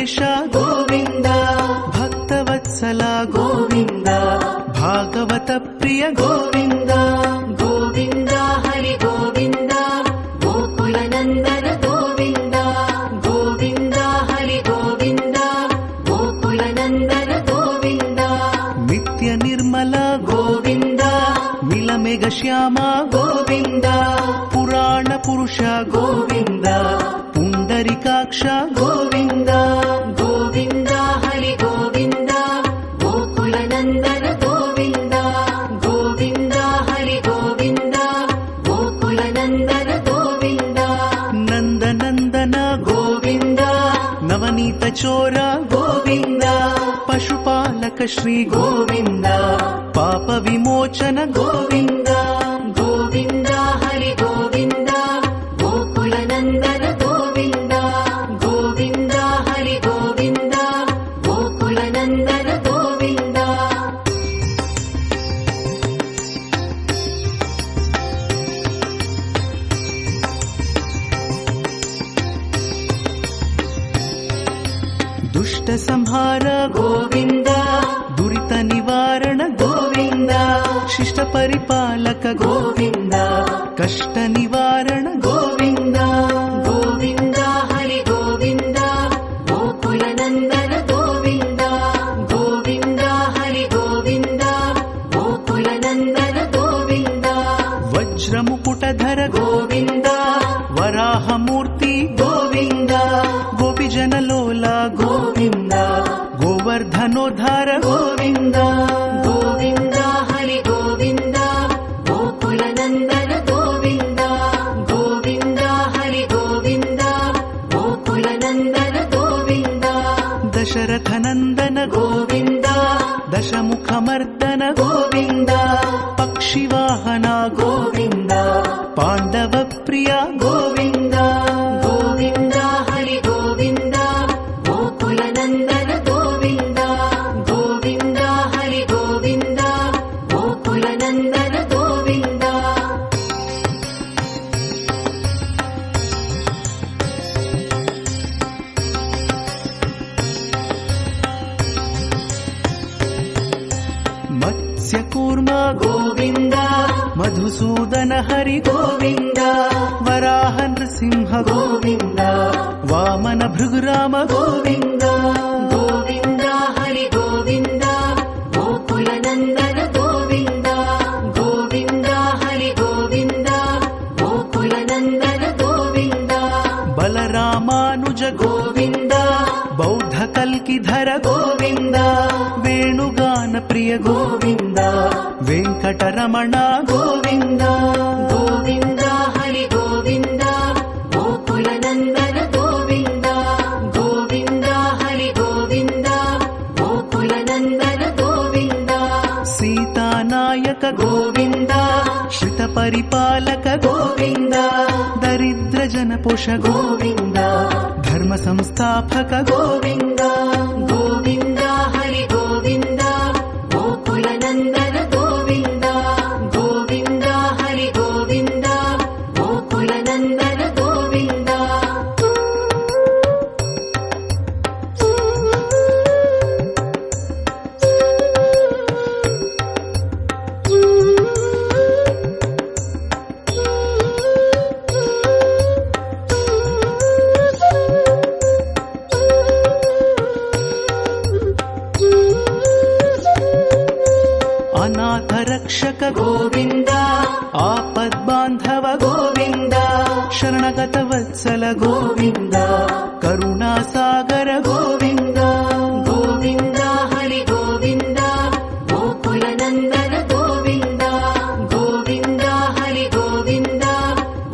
ವೆಂಕಟೇಶ ಗೋವಿಂದ, ಭಕ್ತವತ್ಸಲ ಗೋವಿಂದ, ಭಾಗವತ ಪ್ರಿಯ ಗೋವಿಂದ. ಗೋವಿಂದ ಹರಿ ಗೋವಿಂದ ಗೋಕುಲ ನಂದನ ಗೋವಿಂದ. ಗೋವಿಂದ ಹರಿ ಗೋವಿಂದ ಗೋಕುಲ ನಂದನ ಗೋವಿಂದ. ನಿತ್ಯ ನಿರ್ಮಲ ಗೋವಿಂದ, ನೀಲಮೇಘ ಶ್ಯಾಮ ಗೋವಿಂದ, ಪುರಾಣ ಪುರುಷ ಗೋವಿಂದ, ಪುಂಡರಿಕಾಕ್ಷ ಗೋವಿಂದ. ಗೋವಿಂದ ಹರಿ ಗೋವಿಂದ ಗೋಕುಲ ನಂದನ ಗೋವಿಂದ. ಗೋವಿಂದ ಹರಿ ಗೋವಿಂದ ಗೋಕುಲ ನಂದನ ಗೋವಿಂದ. ನಂದನಂದನ ಗೋವಿಂದ, ನವನೀತ ಚೋರ ಗೋವಿಂದ, ಪಶುಪಾಲಕ ಶ್ರೀ ಗೋವಿಂದ, ಪಾಪ ವಿಮೋಚನ ಗೋವಿಂದ. ಗೋವಿಂದ ಹರಿ ಗೋವಿಂದ ಗೋಕುಲ ನಂದನ ಗೋವಿಂದ. ಗೋವಿಂದ ಹರಿ ಗೋವಿಂದ ಗೋಕುಲ ನಂದನ ಗೋವಿಂದ. ದುಷ್ಟ ಸಂಹಾರ ಗೋವಿಂದ, ದುರಿತ ನಿವಾರಣ ಗೋವಿಂದ, ಶಿಷ್ಟ ಪರಿಪಾಲಕ ಗೋವಿಂದ, ಕಷ್ಟ ನಿವಾರಣ ಗೋವಿಂದ. ಗೋವಿಂದ ಹರಿ ಗೋವಿಂದ ಗೋಕುಲ ನಂದನ ಗೋವಿಂದ. ಗೋವಿಂದ ಹರಿ ಗೋವಿಂದ ಗೋಕುಲ ನಂದನ ಗೋವಿಂದ. ವಜ್ರ ಮುಕುಟಧರ ಗೋವಿಂದ, ವರಾಹ ಮೂರ್ತಿ ಗೋವಿಂದ, ಗೋಪಿಜನ ಲೋಲ ಗೋವಿಂದ, ಗೋವರ್ಧನೋದ್ಧಾರ ಗೋವಿಂದ. ಗೋವಿಂದ ಹರಿ ಗೋವಿಂದ ಗೋಕುಲ ನಂದನ ಗೋವಿಂದ. ಗೋವಿಂದ ಹರಿ ಗೋವಿಂದ ಗೋಕುಲ ನಂದನ ಗೋವಿಂದ. ದಶರಥ ನಂದನ ಗೋವಿಂದ, ದಶಮುಖ ಮರ್ದನ ಗೋವಿಂದ, ಪಕ್ಷಿವಾಹನ ಗೋವಿಂದ, ಪಾಂಡವ ಪ್ರಿಯ ಗೋವಿಂದ. ಗೋವಿಂದ ಹರಿ ಗೋವಿಂದ ಗೋಕುಲ ನಂದನ ಗೋವಿಂದ. ಗೋವಿಂದ ಹರಿ ಗೋವಿಂದ ಗೋಕುಲ ನಂದನ ಗೋವಿಂದ. ಮತ್ಸ್ಯ ಕೂರ್ಮ ಗೋವಿಂದ, ಮಧುಸೂದನ ಹರಿ ಗೋವಿಂದ, ವರಾಹ ನೃಸಿಂಹ ಗೋವಿಂದ, ವಾಮನ ಭೃಗುರಾಮ ಗೋವಿಂದ. ಗೋವಿಂದ ಹರಿ ಗೋವಿಂದ ಗೋಕುಲ ನಂದನ ಗೋವಿಂದ. ಗೋವಿಂದ ಹರಿ ಗೋವಿಂದ ಗೋಕುಲ ನಂದನ ಗೋವಿಂದ. ಬಲರಾಮಾನುಜ ಗೋವಿಂದ, ಬೌದ್ಧ ಕಲ್ಕಿಧರ ಗೋವಿಂದ, ವೇಣುಗಾನ ಪ್ರಿಯ ಗೋವಿಂದ, ವೆಂಕಟರಮಣ ಗೋವಿಂದ. ಗೋವಿಂದ ಹರಿ ಗೋವಿಂದ ಗೋಕುಲ ನಂದನ ಗೋವಿಂದ. ಗೋವಿಂದ ಹರಿ ಗೋವಿಂದ ಗೋಕುಲ ನಂದನ ಗೋವಿಂದ. ಸೀತಾನಾಯಕ ಗೋವಿಂದ, ಶ್ರಿತ ಪರಿಪಾಲಕ ಗೋವಿಂದ, ದರಿದ್ರ ಜನಪೋಷ ಗೋವಿಂದ, ಧರ್ಮ ಸಂಸ್ಥಾಪಕ ಗೋವಿಂದ. ಗೋವಿಂದ ಹರಿ ಗೋವಿಂದ ಗೋಕುಲ ನಂದನ ಗೋವಿಂದ. ಗೋವಿಂದ ಹರಿ ಗೋವಿಂದ ಗೋಕುಲ ನಂದನ ಗೋವಿಂದ. ಅನಾಥ ರಕ್ಷಕ ಗೋವಿಂದ, ಆಪದ್ಬಾಂಧವ ಗೋವಿಂದ, ಶರಣಗತ ವತ್ಸಲ ಗೋವಿಂದ, ಕರುಣಾಸಾಗರ ಗೋವಿಂದ. ಗೋವಿಂದ ಹರಿ ಗೋವಿಂದ ಗೋಕುಲ ನಂದನ ಗೋವಿಂದ. ಗೋವಿಂದ ಹರಿ ಗೋವಿಂದ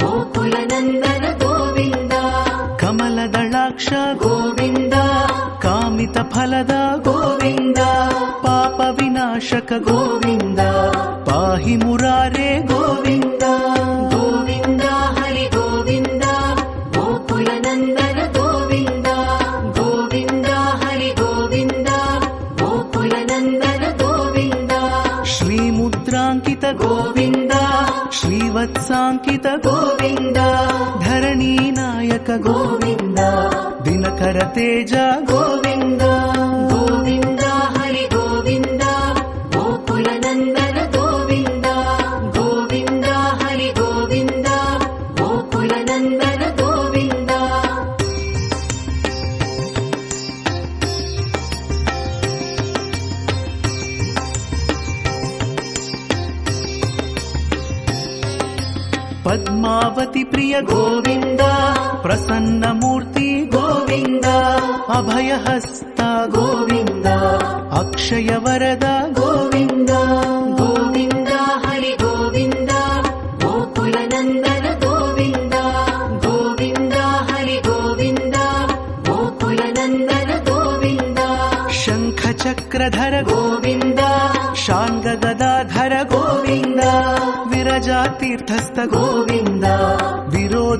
ಗೋಕುಲ ನಂದನ ಗೋವಿಂದ. ಕಮಲದಳಾಕ್ಷ ಗೋವಿಂದ, ಕಾಮಿತ ಫಲದ ಗೋವಿಂದ, ಪಾಪ ವಿನಾಶಕ ಗೋವಿಂದ, ಪಾಹಿ ಮುರಾರೇ ಗೋವಿಂದ. ಗೋವಿಂದ ಹರಿ ಗೋವಿಂದ ಗೋಕುಲ ನಂದನ ಗೋವಿಂದ. ಗೋವಿಂದ ಹರಿ ಗೋವಿಂದ ಗೋಕುಲ ನಂದನ ಗೋವಿಂದ. ಶ್ರೀ ಮುದ್ರಾಂಕಿತ ಗೋವಿಂದ, ಶ್ರೀವತ್ಸಾಂಕಿತ ಗೋವಿಂದ, ಧರಣಿ ನಾಯಕ ಗೋವಿಂದ, ದಿನಕರ ತೇಜ ಗೋವಿಂದ ಗೋವಿಂದ ಹರಿ ಗೋವಿಂದ ಗೋಕುಲ ನಂದನ ಗೋವಿಂದ ಗೋವಿಂದ ಹರಿ ಗೋವಿಂದ ಗೋಕುಲ ನಂದನ ಗೋವಿಂದ ಪದ್ಮಾವತಿ ಪ್ರಿಯ ಗೋವಿಂದ ಪ್ರಸನ್ನ ಮೂರ್ತಿ ಗೋವಿಂದ ಅಭಯಹಸ್ತ ಗೋವಿಂದ ಅಕ್ಷಯ ವರದ ಗೋವಿಂದ ಗೋವಿಂದ ಹರಿ ಗೋವಿಂದ ಗೋಕುಲ ನಂದನ ಗೋವಿಂದ ಗೋವಿಂದ ಹರಿ ಗೋವಿಂದ ಗೋಕುಲ ನಂದನ ಗೋವಿಂದ ಶಂಖ ಚಕ್ರಧರ ಗೋವಿಂದ ಶಾಂಗ ಗದಾಧರ ಗೋವಿಂದ ವಿರಜಾ ತೀರ್ಥಸ್ಥ ಗೋವಿಂದ ವಿರೋಧಿ